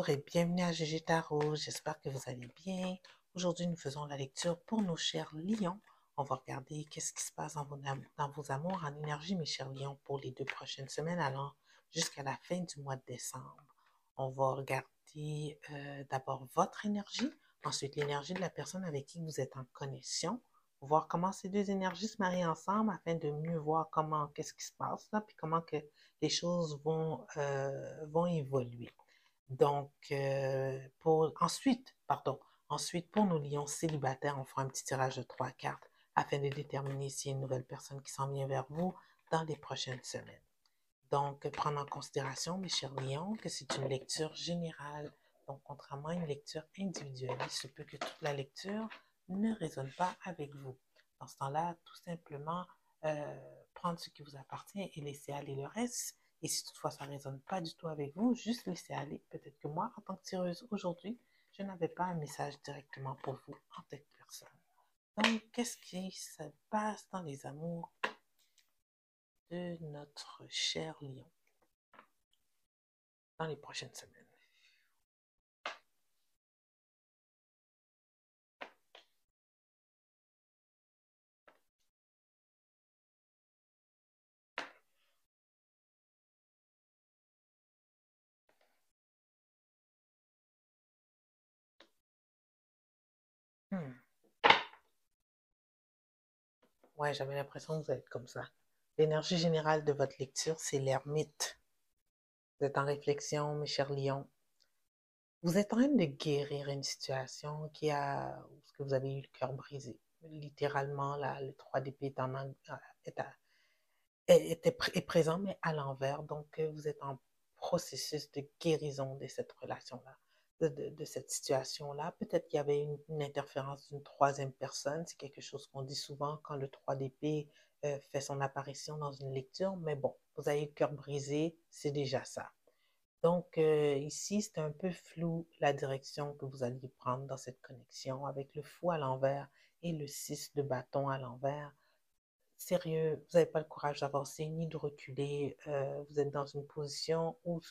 Bonjour et bienvenue à GG Tarot. J'espère que vous allez bien. Aujourd'hui, nous faisons la lecture pour nos chers lions. On va regarder qu'est-ce qui se passe dans vos amours en énergie, mes chers lions, pour les 2 prochaines semaines, allant jusqu'à la fin du mois de décembre. On va regarder d'abord votre énergie, ensuite l'énergie de la personne avec qui vous êtes en connexion, voir comment ces deux énergies se marient ensemble afin de mieux voir qu'est-ce qui se passe là, puis comment que les choses vont évoluer. Donc, ensuite, pour nos lions célibataires, on fera un petit tirage de 3 cartes afin de déterminer s'il y a une nouvelle personne qui s'en vient vers vous dans les prochaines semaines. Donc, prendre en considération, mes chers lions, que c'est une lecture générale. Donc, contrairement à une lecture individuelle, il se peut que toute la lecture ne résonne pas avec vous. Dans ce temps-là, tout simplement, prendre ce qui vous appartient et laisser aller le reste. Et si toutefois ça ne résonne pas du tout avec vous, juste laisser aller. Peut-être que moi, en tant que tireuse aujourd'hui, je n'avais pas un message directement pour vous en tant que personne. Donc, qu'est-ce qui se passe dans les amours de notre cher lion dans les prochaines semaines? Hmm. Ouais, j'avais l'impression que vous êtes comme ça. L'énergie générale de votre lecture, c'est l'ermite. Vous êtes en réflexion, mes chers lions. Vous êtes en train de guérir une situation où que vous avez eu le cœur brisé. Littéralement, là, le 3 d'épée est présent, mais à l'envers. Donc, vous êtes en processus de guérison de cette relation-là, de cette situation-là. Peut-être qu'il y avait une interférence d'une troisième personne. C'est quelque chose qu'on dit souvent quand le 3 d'épée fait son apparition dans une lecture. Mais bon, vous avez le cœur brisé, c'est déjà ça. Donc, ici, c'est un peu flou la direction que vous alliez prendre dans cette connexion avec le fou à l'envers et le 6 de bâton à l'envers. Sérieux, vous n'avez pas le courage d'avancer ni de reculer. Vous êtes dans une position où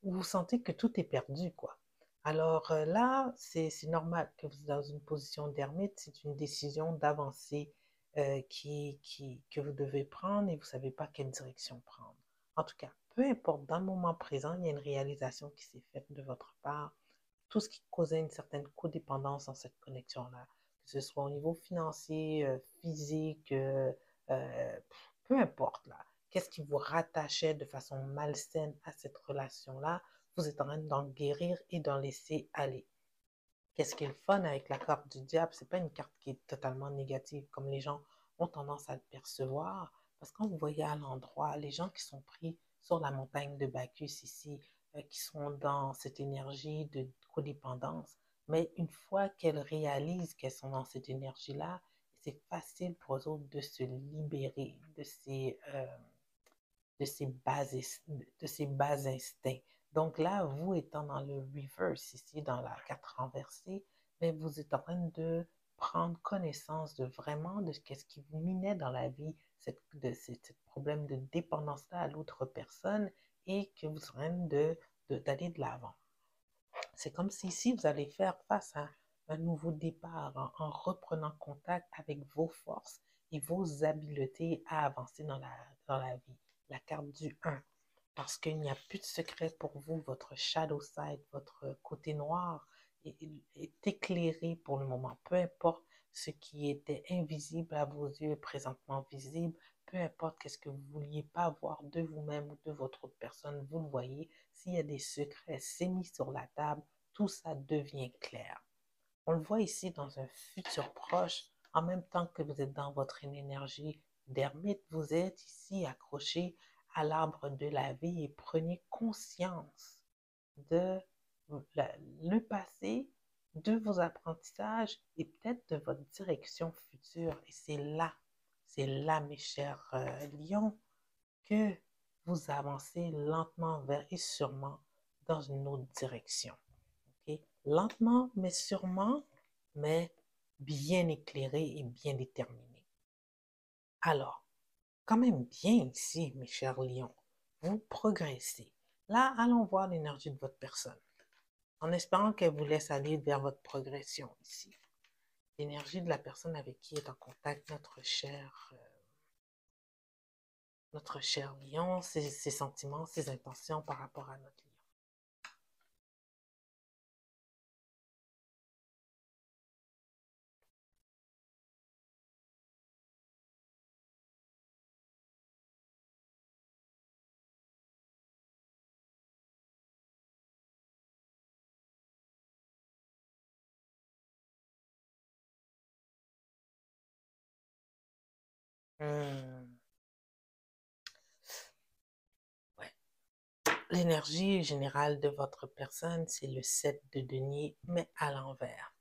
vous sentez que tout est perdu, quoi. Alors là, c'est normal que vous êtes dans une position d'ermite. C'est une décision d'avancer que vous devez prendre et vous ne savez pas quelle direction prendre. En tout cas, peu importe, dans le moment présent, il y a une réalisation qui s'est faite de votre part. Tout ce qui causait une certaine codépendance dans cette connexion-là, que ce soit au niveau financier, physique, peu importe là. Qu'est-ce qui vous rattachait de façon malsaine à cette relation-là? Vous êtes en train d'en guérir et d'en laisser aller. Qu'est-ce qui est le fun avec la carte du diable? C'est pas une carte qui est totalement négative comme les gens ont tendance à le percevoir. Parce que quand vous voyez à l'endroit, les gens qui sont pris sur la montagne de Bacchus ici, qui sont dans cette énergie de codépendance, mais une fois qu'elles réalisent qu'elles sont dans cette énergie-là, c'est facile pour eux autres de se libérer de ces bas instincts. Donc là, vous étant dans le reverse ici, dans la carte renversée, mais vous êtes en train de prendre connaissance de vraiment de ce qui vous minait dans la vie, ce problème de dépendance-là à l'autre personne et que vous êtes en train d'aller de l'avant. C'est comme si ici, vous allez faire face à un nouveau départ en reprenant contact avec vos forces et vos habiletés à avancer dans la vie. La carte du 1. Parce qu'il n'y a plus de secret pour vous, votre shadow side, votre côté noir est éclairé pour le moment. Peu importe ce qui était invisible à vos yeux est présentement visible. Peu importe qu'est-ce que vous ne vouliez pas voir de vous-même ou de votre autre personne, vous le voyez. S'il y a des secrets, c'est mis sur la table, tout ça devient clair. On le voit ici dans un futur proche, en même temps que vous êtes dans votre énergie d'ermite, vous êtes ici accroché à l'arbre de la vie et prenez conscience de le passé, de vos apprentissages et peut-être de votre direction future. Et c'est là, mes chers lions, que vous avancez lentement vers et sûrement dans une autre direction. Okay? Lentement, mais sûrement, mais bien éclairé et bien déterminé. Alors, quand même bien ici, mes chers lions, vous progressez. Là, allons voir l'énergie de votre personne, en espérant qu'elle vous laisse aller vers votre progression ici. L'énergie de la personne avec qui est en contact notre cher lion, ses sentiments, ses intentions par rapport à notre lion. Ouais. L'énergie générale de votre personne, c'est le 7 de denier, mais à l'envers.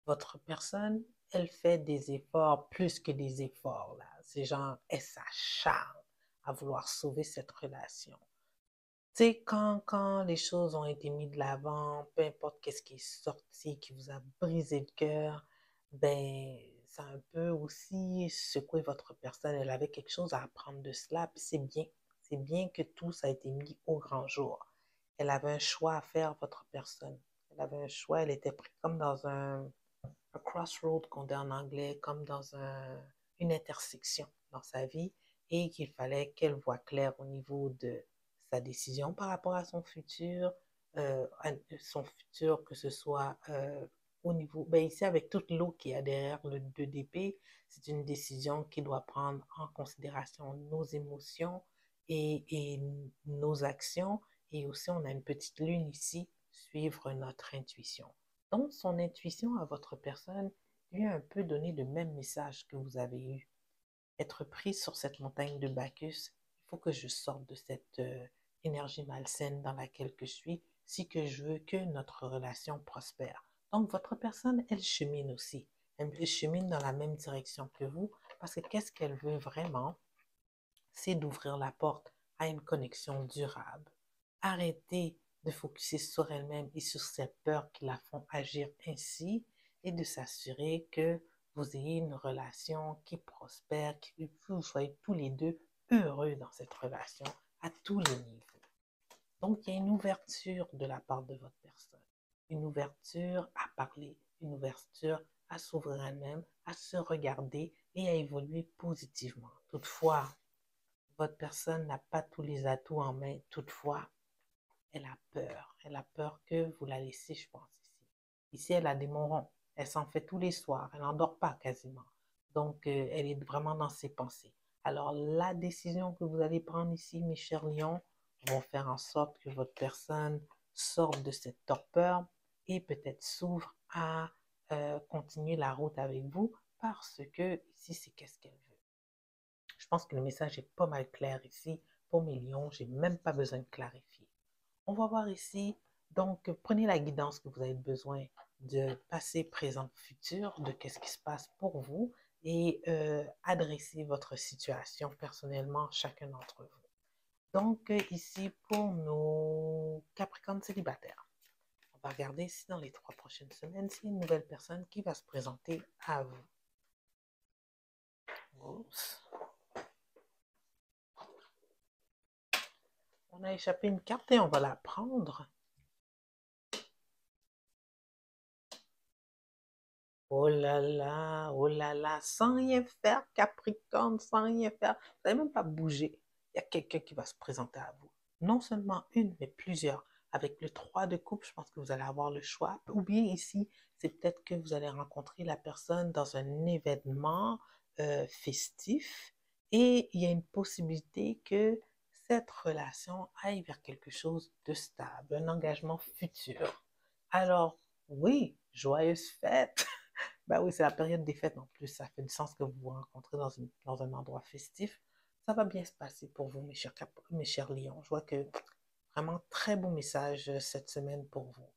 Votre personne, elle fait des efforts plus que des efforts, là. C'est genre, elle s'acharne à vouloir sauver cette relation. Tu sais, quand les choses ont été mises de l'avant, peu importe qu'est-ce qui est sorti, qui vous a brisé le cœur, ben, ça a un peu aussi secoué votre personne. Elle avait quelque chose à apprendre de cela, puis c'est bien. C'est bien que tout ça a été mis au grand jour. Elle avait un choix à faire, votre personne. Elle avait un choix, elle était prise comme dans un crossroad qu'on dit en anglais, comme dans une intersection dans sa vie, et qu'il fallait qu'elle voie clair au niveau de sa décision par rapport à euh, son futur que ce soit au niveau, ben ici avec toute l'eau qui est derrière le 2 d'épée, c'est une décision qui doit prendre en considération nos émotions et nos actions, et aussi on a une petite lune ici, suivre notre intuition. Donc, son intuition à votre personne lui a un peu donné le même message que vous avez eu. Être prise sur cette montagne de Bacchus, il faut que je sorte de cette énergie malsaine dans laquelle je suis si que je veux que notre relation prospère. Donc, votre personne, elle chemine aussi. Elle chemine dans la même direction que vous parce que qu'est-ce qu'elle veut vraiment? C'est d'ouvrir la porte à une connexion durable. Arrêtez de focuser sur elle-même et sur ses peurs qui la font agir ainsi et de s'assurer que vous ayez une relation qui prospère, que vous soyez tous les deux heureux dans cette relation à tous les niveaux. Donc, il y a une ouverture de la part de votre personne, une ouverture à parler, une ouverture à s'ouvrir à elle-même, à se regarder et à évoluer positivement. Toutefois, votre personne n'a pas tous les atouts en main. Toutefois, elle a peur. Elle a peur que vous la laissiez, je pense, ici. Ici, elle a des morons. Elle s'en fait tous les soirs. Elle n'en dort pas quasiment. Donc, elle est vraiment dans ses pensées. Alors, la décision que vous allez prendre ici, mes chers lions, vont faire en sorte que votre personne sorte de cette torpeur et peut-être s'ouvre à continuer la route avec vous parce que ici, c'est qu'est-ce qu'elle veut. Je pense que le message est pas mal clair ici. Pour mes lions, j'ai même pas besoin de clarifier. On va voir ici, donc prenez la guidance que vous avez besoin de passé, présent, futur, de qu'est-ce qui se passe pour vous et adressez votre situation personnellement, chacun d'entre vous. Donc ici, pour nos Capricornes célibataires, on va regarder si dans les 3 prochaines semaines, c'est une nouvelle personne qui va se présenter à vous. Oups. On a échappé une carte et on va la prendre. Oh là là, sans rien faire, Capricorne, sans rien faire. Vous n'allez même pas bouger. Il y a quelqu'un qui va se présenter à vous. Non seulement une, mais plusieurs. Avec le 3 de coupe, je pense que vous allez avoir le choix. Ou bien ici, c'est peut-être que vous allez rencontrer la personne dans un événement festif et il y a une possibilité que cette relation aille vers quelque chose de stable, un engagement futur. Alors, oui, joyeuse fête! Ben oui, c'est la période des fêtes en plus. Ça fait du sens que vous vous rencontrez dans un endroit festif. Ça va bien se passer pour vous, mes chers lions. Je vois que vraiment très beau message cette semaine pour vous.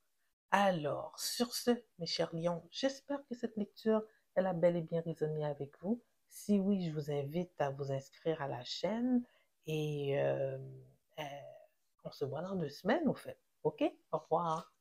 Alors, sur ce, mes chers lions, j'espère que cette lecture, elle a bel et bien résonné avec vous. Si oui, je vous invite à vous inscrire à la chaîne et on se voit dans 2 semaines, au fait. OK? Au revoir.